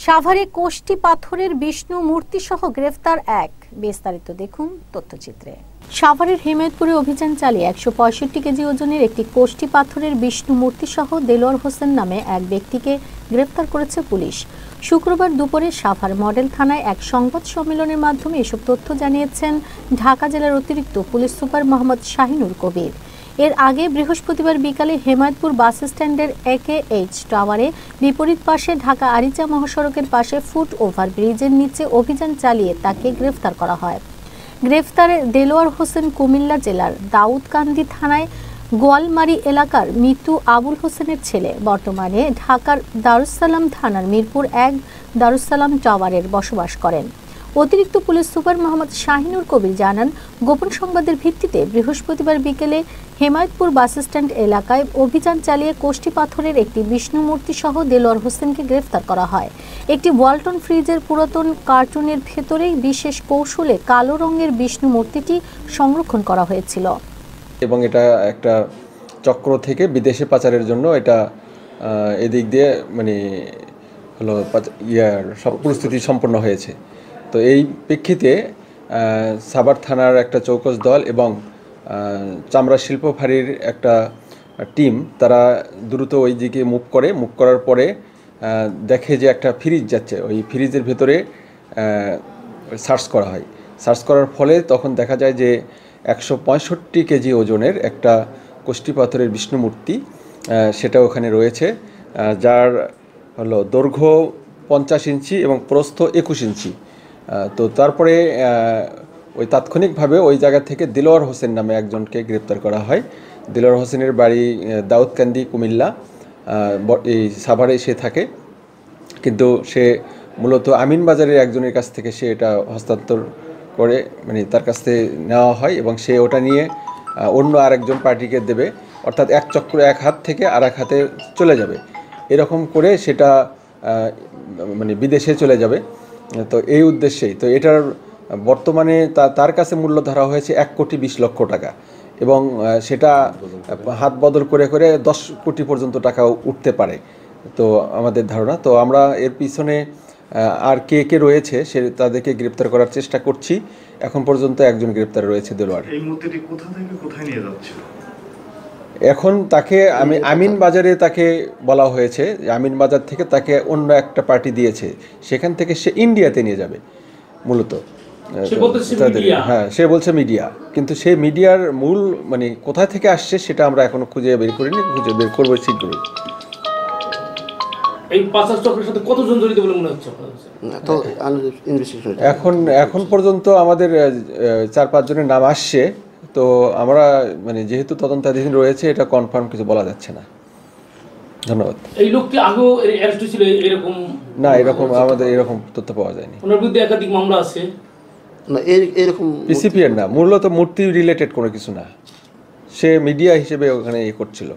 সাভারে কোষ্টি পাথরের বিষ্ণু মূর্তি সহ গ্রেফতার এক। বিস্তারিত দেখুন তথ্যচিত্রে। সাভারের হেমায়তপুরে অভিযান চালিয়ে 165 কেজি ওজনের একটি কোষ্টি পাথরের বিষ্ণু মূর্তি সহ দেলোয়ার হোসেন নামে এক ব্যক্তিকে গ্রেফতার করেছে পুলিশ। শুক্রবার দুপুরে সাভার মডেল থানায় এক সংবাদ সম্মেলনের মাধ্যমে এসব তথ্য জানিয়েছেন ঢাকা জেলার অতিরিক্ত পুলিশ সুপার মোহাম্মদ শাহিনুর কবির। এর আগে বৃহস্পতিবার বিকালে হেমায়তপুর বাস স্ট্যান্ডের AKH টাওয়ারে বিপরীত পাশে ঢাকা আরিচা মহাসড়কের পাশে ফুট ওভার ব্রিজের নিচে অভিযান চালিয়ে তাকে গ্রেফতার করা হয়। গ্রেফতারে দেলোয়ার হোসেন কুমিল্লা জেলার দাউদকান্দি থানায় গোয়ালমারি এলাকার মৃত্যু আবুল হোসেনের ছেলে। বর্তমানে ঢাকার দারুসালাম থানার মিরপুর 1 দারুসালাম টাওয়ারের বসবাস করেন। অতিরিক্ত পুলিশ সুপার মোহাম্মদ শাহিনুর কবির জানান, গোপন সংবাদের ভিত্তিতে বৃহস্পতিবার বিকেলে হেমায়তপুর বাস স্ট্যান্ড এলাকায় অভিযান চালিয়ে কোষ্টি পাথরের একটি বিষ্ণু মূর্তি সহ দেলোয়ার হোসেনকে গ্রেফতার করা হয়। একটি ওয়ালটন ফ্রিজের পুরাতন কার্টুনের ভেতরেই বিশেষ কৌশলে কালো রঙের বিষ্ণু মূর্তিটি সংরক্ষণ করা হয়েছিল এবং এটা একটা চক্র থেকে বিদেশে পাচারের জন্য এটা এদিক দিয়ে হলো সব প্রস্তুতি সম্পন্ন হয়েছে। তো এই প্রেক্ষিতে সাভার থানার একটা চৌকস দল এবং চামড়া শিল্প ফাঁড়ির একটা টিম তারা দ্রুত ওই দিকে মুভ করার পরে দেখে যে একটা ফ্রিজ যাচ্ছে। ওই ফ্রিজের ভেতরে সার্চ করা হয়। সার্চ করার ফলে তখন দেখা যায় যে 165 কেজি ওজনের একটা কোষ্টি পাথরের বিষ্ণু মূর্তি সেটা ওখানে রয়েছে, যার হলো দৈর্ঘ্য 50 ইঞ্চি এবং প্রস্থ 21 ইঞ্চি। তো তারপরে ওই তাৎক্ষণিকভাবে ওই জায়গা থেকে দেলোয়ার হোসেন নামে একজনকে গ্রেপ্তার করা হয়। দেলোয়ার হোসেনের বাড়ি দাউদকান্দি কুমিল্লা, এই সাভারে সে থাকে, কিন্তু সে মূলত আমিন বাজারের একজনের কাছ থেকে সে এটা হস্তান্তর করে তার কাছ থেকে নেওয়া হয় এবং সে ওটা নিয়ে অন্য আরেকজন পার্টিকে দেবে, অর্থাৎ এক চক্র এক হাত থেকে আর এক হাতে চলে যাবে। এরকম করে সেটা বিদেশে চলে যাবে। তো এই উদ্দেশ্যেই তো এটার বর্তমানে তার কাছে মূল্য ধরা হয়েছে 1,20,00,000 টাকা এবং সেটা হাত বদল করে 10 কোটি পর্যন্ত টাকাও উঠতে পারে তো আমাদের ধারণা। তো আমরা এর পিছনে আর কে রয়েছে সে তাদেরকে গ্রেপ্তার করার চেষ্টা করছি। এখন পর্যন্ত একজন গ্রেপ্তার রয়েছে দেলোয়ার। এই মূর্তিটি কোথা থেকে কোথায় নিয়ে যাচ্ছে? এখন তাকে আমিন বাজারে তাকে বলা হয়েছে, আমিন বাজার থেকে তাকে অন্য একটা পার্টি দিয়েছে, সেখান থেকে সে ইন্ডিয়াতে নিয়ে যাবে মূলত। হ্যাঁ, সে বলছে মিডিয়া, কিন্তু সেই মিডিয়ার মূল কোথা থেকে আসছে সেটা আমরা এখনো খুঁজে বের করিনি, খুঁজে বের করবো শীঘ্রই। এই পাচার চক্রের সাথে কতজন জড়িত বলে মনে হচ্ছে? এখন পর্যন্ত আমাদের 4-5 জনের নাম আসছে। তো আমরা যেহেতু তদন্তাধীন রয়েছে, এটা কনফার্ম কিছু বলা যাচ্ছে না। ধন্যবাদ। এই লোকটি আগেও অ্যারেস্ট ছিল এরকম? না, আমাদের এরকম তথ্য পাওয়া যায়নি। ওনার বিরুদ্ধে একাধিক মামলা আছে? না, এরকম পিসিপি এর না, মূলত মূর্তি রিলেটেড কোনো কিছু না, সে মিডিয়া হিসেবে ওখানে করছিল।